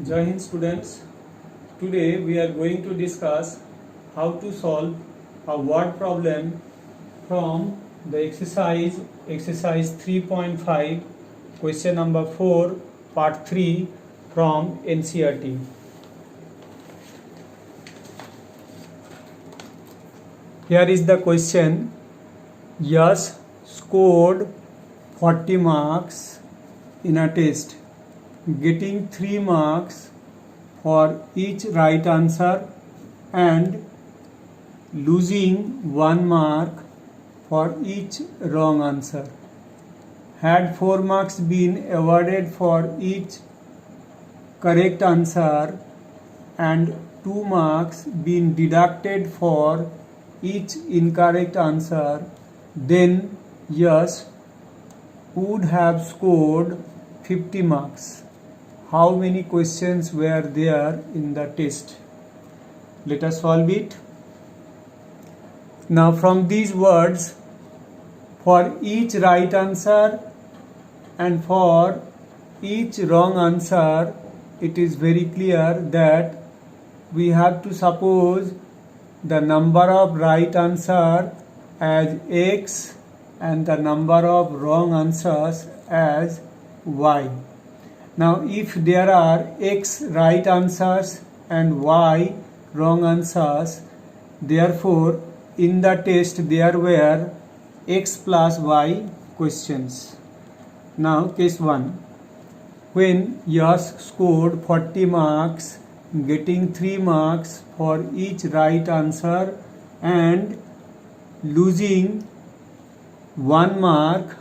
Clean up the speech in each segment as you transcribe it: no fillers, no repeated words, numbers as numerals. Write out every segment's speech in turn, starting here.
Jai Hind students, today we are going to discuss how to solve a word problem from the exercise 3.5 question number 4 part 3 from NCERT. Here is the question. Yash scored 40 marks in a test, getting 3 marks for each right answer and losing 1 mark for each wrong answer. Had 4 marks been awarded for each correct answer and 2 marks been deducted for each incorrect answer, then Yash would have scored 50 marks. How many questions were there in the test? Let us solve it. Now from these words, for each right answer and for each wrong answer, it is very clear that we have to suppose the number of right answer as x and the number of wrong answers as y. Now if there are x right answers and y wrong answers, therefore in the test there were x plus y questions. Now case 1. When Yash scored 40 marks, getting 3 marks for each right answer and losing 1 mark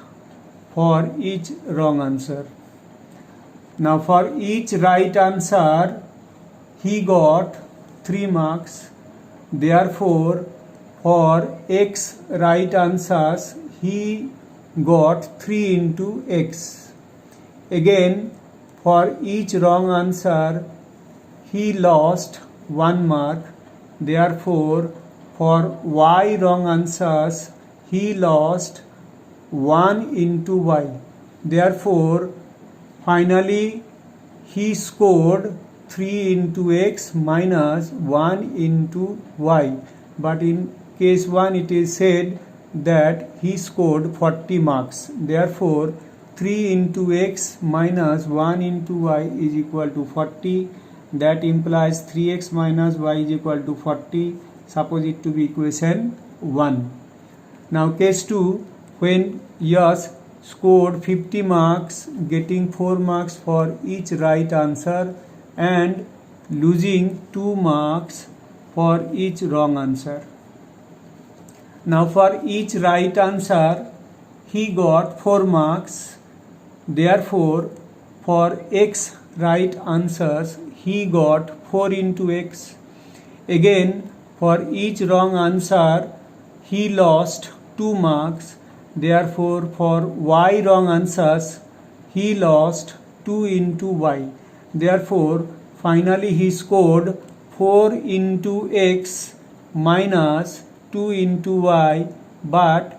for each wrong answer. Now for each right answer he got 3 marks. Therefore for x right answers he got 3 into x. Again for each wrong answer he lost 1 mark. Therefore for y wrong answers he lost 1 into y. Therefore finally he scored 3 into x minus 1 into y. But in case 1 it is said that he scored 40 marks. Therefore 3 into x minus 1 into y is equal to 40. That implies 3x minus y is equal to 40. Suppose it to be equation 1. Now case 2, when Yash scored 50 marks, getting 4 marks for each right answer and losing 2 marks for each wrong answer. Now for each right answer he got 4 marks. Therefore for x right answers he got 4 into x. Again for each wrong answer he lost 2 marks. Therefore for y wrong answers he lost 2 into y. Therefore finally he scored 4 into x minus 2 into y, but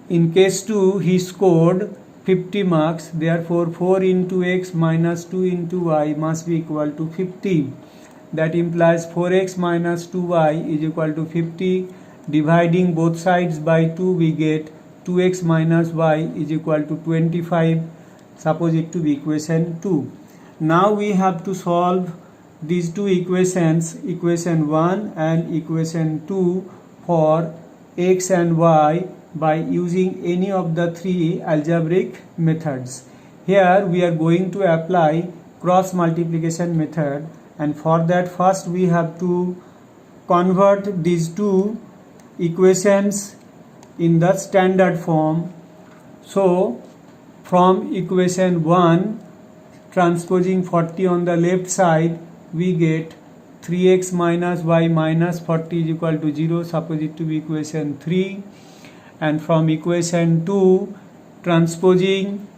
in case 2 he scored 50 marks. Therefore 4 into x minus 2 into y must be equal to 50. That implies 4x minus 2y is equal to 50. Dividing both sides by 2 we get 2x minus y is equal to 25. Suppose it to be equation 2. Now we have to solve these two equations, equation 1 and equation 2, for x and y by using any of the 3 algebraic methods. Here we are going to apply cross multiplication method, and for that first we have to convert these two equations in the standard form. So from equation 1, transposing 40 on the left side, we get 3x minus y minus 40 is equal to 0. Suppose it to be equation 3. And from equation 2, transposing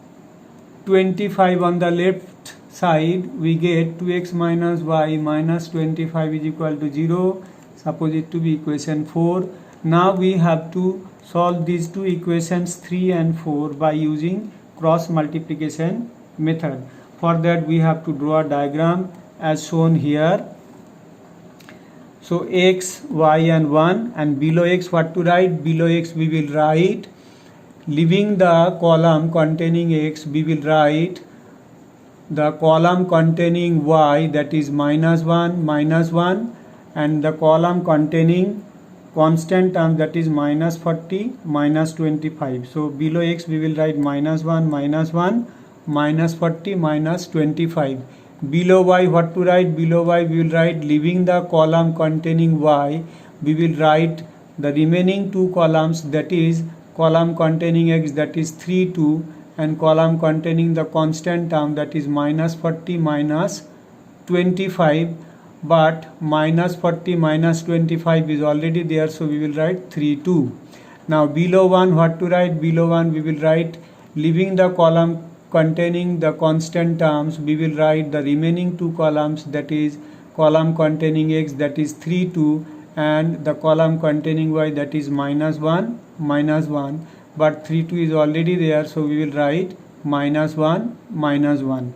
25 on the left side, we get 2x minus y minus 25 is equal to 0. Suppose it to be equation 4. Now we have to solve these two equations 3 and 4 by using cross multiplication method. For that we have to draw a diagram as shown here. So x, y and 1, and below x what to write? Below x we will write, leaving the column containing x, we will write the column containing y, that is -1, -1, and the column containing constant term, that is -40, -25. So below x we will write -1, -1, -40, -25. Below y what to write? Below y we will write, leaving the column containing y, we will write the remaining two columns, that is column containing x, that is 3, 2, and column containing the constant term, that is -40, -25. But -40, -25 is already there, so we will write 3, 2. Now below 1 what to write? Below 1 we will write, leaving the column containing the constant terms, we will write the remaining two columns, that is column containing x, that is 3, 2, and the column containing y, that is -1, -1. But 3, 2 is already there, so we will write -1, -1.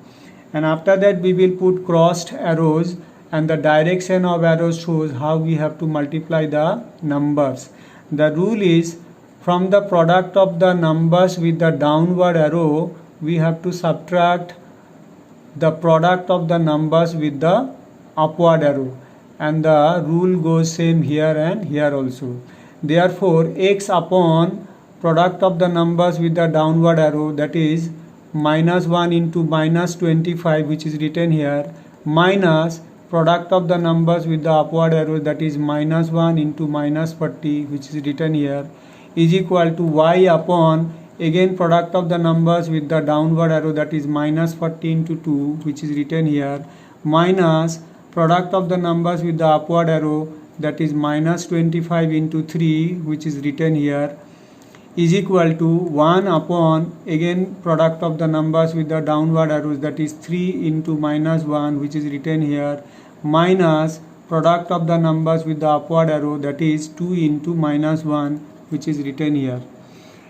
And after that we will put crossed arrows, and the direction of arrows shows how we have to multiply the numbers. The rule is, from the product of the numbers with the downward arrow, we have to subtract the product of the numbers with the upward arrow, and the rule goes same here and here also. Therefore x upon product of the numbers with the downward arrow, that is -1 into -25, which is written here, minus product of the numbers with the upward arrow, that is -1 into -40, which is written here, is equal to y upon, again product of the numbers with the downward arrow, that is -40 into 2, which is written here, minus product of the numbers with the upward arrow, that is -25 into 3, which is written here, is equal to 1 upon, again product of the numbers with the downward arrows, that is 3 into -1, which is written here, minus product of the numbers with the upward arrow, that is 2 into -1, which is written here.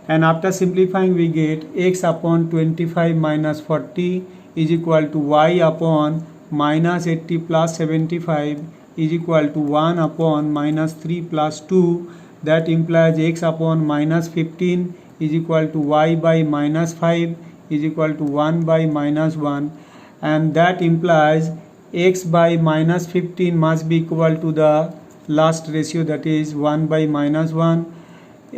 And after simplifying we get x upon 25 minus 40 is equal to y upon -80 plus 75 is equal to 1 upon -3 plus 2. That implies x upon -15 is equal to y by -5 is equal to 1 by -1, and that implies x by -15 must be equal to the last ratio, that is 1 by -1,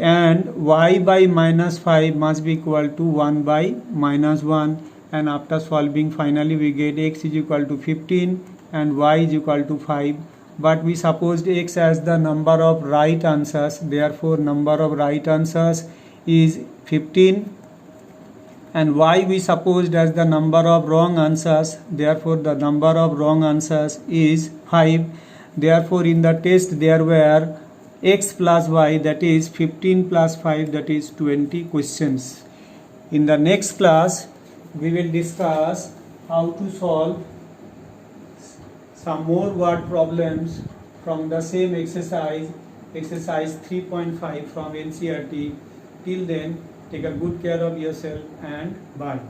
and y by -5 must be equal to 1 by -1, and after solving finally we get x is equal to 15 and y is equal to 5. But we supposed x as the number of right answers, therefore number of right answers is 15, and y we supposed as the number of wrong answers, therefore the number of wrong answers is 5. Therefore in the test there were x plus y, that is 15 plus 5, that is 20 questions. In the next class we will discuss how to solve some more word problems from the same exercise 3.5 from NCERT. Till then, take a good care of yourself and bye.